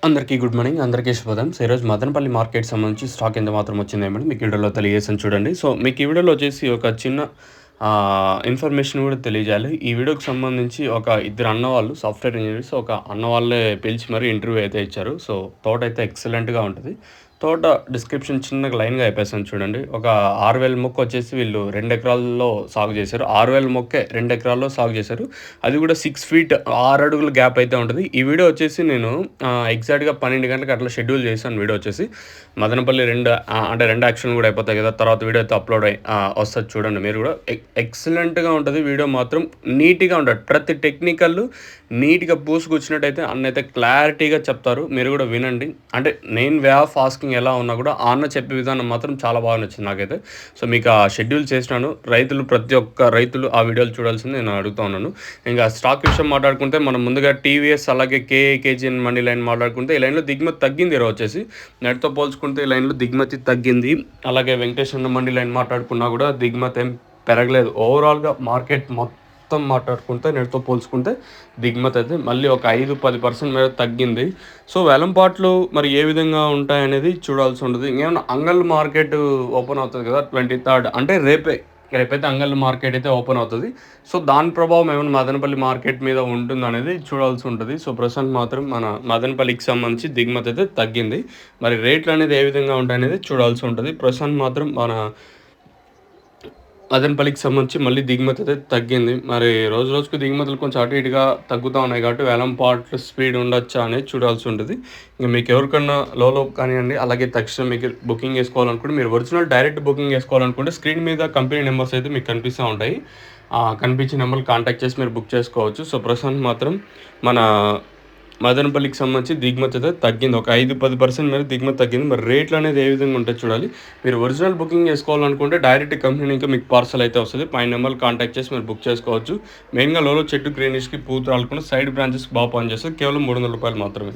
అందరికీ good morning. అందరికీ శుభోదయం. సో, ఈరోజు మదనపల్లి మార్కెట్ సంబంధించి స్టాక్ ఎంత మాత్రం వచ్చిందేమని మీకు ఈ వీడియోలో తెలియజేసాను చూడండి. సో, మీకు ఈ వీడియోలో వచ్చేసి ఒక చిన్న ఇన్ఫర్మేషన్ కూడా తెలియజేయాలి. ఈ వీడియోకి సంబంధించి ఒక ఇద్దరు అన్నవాళ్ళు సాఫ్ట్‌వేర్ ఇంజినీర్స్ ఒక అన్న వాళ్ళే పిలిచి మరీ ఇంటర్వ్యూ అయితే ఇచ్చారు. సో, తోటైతే ఎక్సలెంట్‌గా ఉంటది. తోట డిస్క్రిప్షన్ చిన్నగా లైన్‌గా చెప్పేసాను చూడండి. ఒక 6,000 మొక్క వచ్చేసి వీళ్ళు 2 ఎకరాల్లో సాగు చేశారు. 6,000 మొక్కే 2 ఎకరాల్లో సాగు చేశారు. అది కూడా 6 ఫీట్ 6 అడుగుల గ్యాప్ అయితే ఉంటది. ఈ వీడియో వచ్చేసి నేను ఎగ్జాక్ట్‌గా 12 గంటలకు అట్లా షెడ్యూల్ చేశాను వీడియో వచ్చేసి. మదనపల్లి అంటే 2 యాక్షన్‌లు కూడా అయిపోతాయి కదా! తర్వాత వీడియో అయితే అప్‌లోడ్ వస్తది చూడండి మీరు కూడా. ఎక్సలెంట్‌గా ఉంటది వీడియో మాత్రం. నీట్‌గా ఉంటది. ప్రతి టెక్నికల్ నీట్‌గా పూసుకొచ్చినట్టయితే అన్నైతే క్లారిటీగా చెప్తారు. మీరు కూడా వినండి. అంటే నేను వే ఆఫ్ ఆస్కింగ్ ఎలా ఉన్నా కూడా ఆ అన్న చెప్పే విధానం మాత్రం చాలా బాగా నచ్చింది నాకైతే. సో, మీకు ఆ షెడ్యూల్ చేసినాను. ప్రతి ఒక్క రైతులు ఆ వీడియోలు చూడాల్సింది నేను అడుగుతా ఉన్నాను. ఇంకా స్టాక్ విషయం మాట్లాడుకుంటే మనం ముందుగా టీవీఎస్ అలాగే కేజీఎన్ మండి లైన్ మాట్లాడుకుంటే ఈ లైన్‌లో దిగుమతి తగ్గింది ఈరోజు వచ్చేసి. నెట్‌తో పోల్చుకుంటే ఈ లైన్‌లో దిగుమతి తగ్గింది. అలాగే వెంకటేష్ అన్న మండి లైన్ మాట్లాడుకున్నా కూడా దిగుమతి ఏం పెరగలేదు. ఓవరాల్‌గా మార్కెట్ మొత్తం మాట్లాడుకుంటే నెట్‌తో పోల్చుకుంటే దిగుమతి అయితే మళ్ళీ ఒక 5-10% మేర తగ్గింది. సో, వేలంపాట్లు మరి ఏ విధంగా ఉంటాయనేది చూడాల్సి ఉంటది. ఇంకేమన్నా అంగళ్ళ మార్కెట్ ఓపెన్ అవుతది కదా! 23 అంటే రేపైతే అంగళ్ళ మార్కెట్ అయితే ఓపెన్ అవుతది. సో, దాని ప్రభావం ఏమన్నా మదనపల్లి మార్కెట్ మీద ఉంటుందనేది చూడాల్సి ఉంటది. సో, ప్రస్తుతానికి మాత్రం మన మదనపల్లికి సంబంధించి దిగుమతి అయితే తగ్గింది. మరి రేట్లనేది ఏ విధంగా ఉంటాయనేది చూడాల్సి ఉంటది. ప్రస్తుతానికి మాత్రం మన మదనపల్లికి సంబంధించి మళ్ళీ దిగుమతి అయితే తగ్గింది. మరి రోజు రోజుకు దిగుమతులు కొంచెం అటు ఇటుగా తగ్గుతా ఉన్నాయి కాబట్టి వేలంపాట్లు స్పీడ్ ఉండొచ్చా అనేది చూడాల్సి ఉంటది. ఇంక మీకు ఎవరికన్నా లోలో కానియండి, అలాగే తక్షణం మీకు బుకింగ్ చేసుకోవాలనుకుంటే మీరు ఒరిజినల్ డైరెక్ట్ బుకింగ్ చేసుకోవాలనుకుంటే స్క్రీన్ మీద కంపెనీ నెంబర్స్ అయితే మీకు కనిపిస్తూ ఉంటాయి. కనిపించే నెంబర్‌కి కాంటాక్ట్ చేసి మీరు బుక్ చేసుకోవచ్చు. సో, ప్రస్తుతానికి మాత్రం మన మదనపల్లికి సంబంధించి దిగుమతి అయితే తగ్గింది. ఒక 5-10% మేర దిగుమతి తగ్గింది. మరి రేట్లు అనేది ఏ విధంగా ఉంటాయో చూడాలి. మీరు ఒరిజినల్ బుకింగ్ చేసుకోవాలనుకుంటే డైరెక్ట్ కంపెనీ నుంచి మీకు పార్సల్ అయితే వస్తది. పైన నెంబర్‌కి కాంటాక్ట్ చేసి మీరు బుక్ చేసుకోవచ్చు. మెయిన్‌గా లోలో చెట్టు గ్రీనిష్‌కి పూత రాలకుండా సైడ్ బ్రాంచెస్‌కి బాగా పనిచేస్తది. కేవలం రూ. 300 మాత్రమే.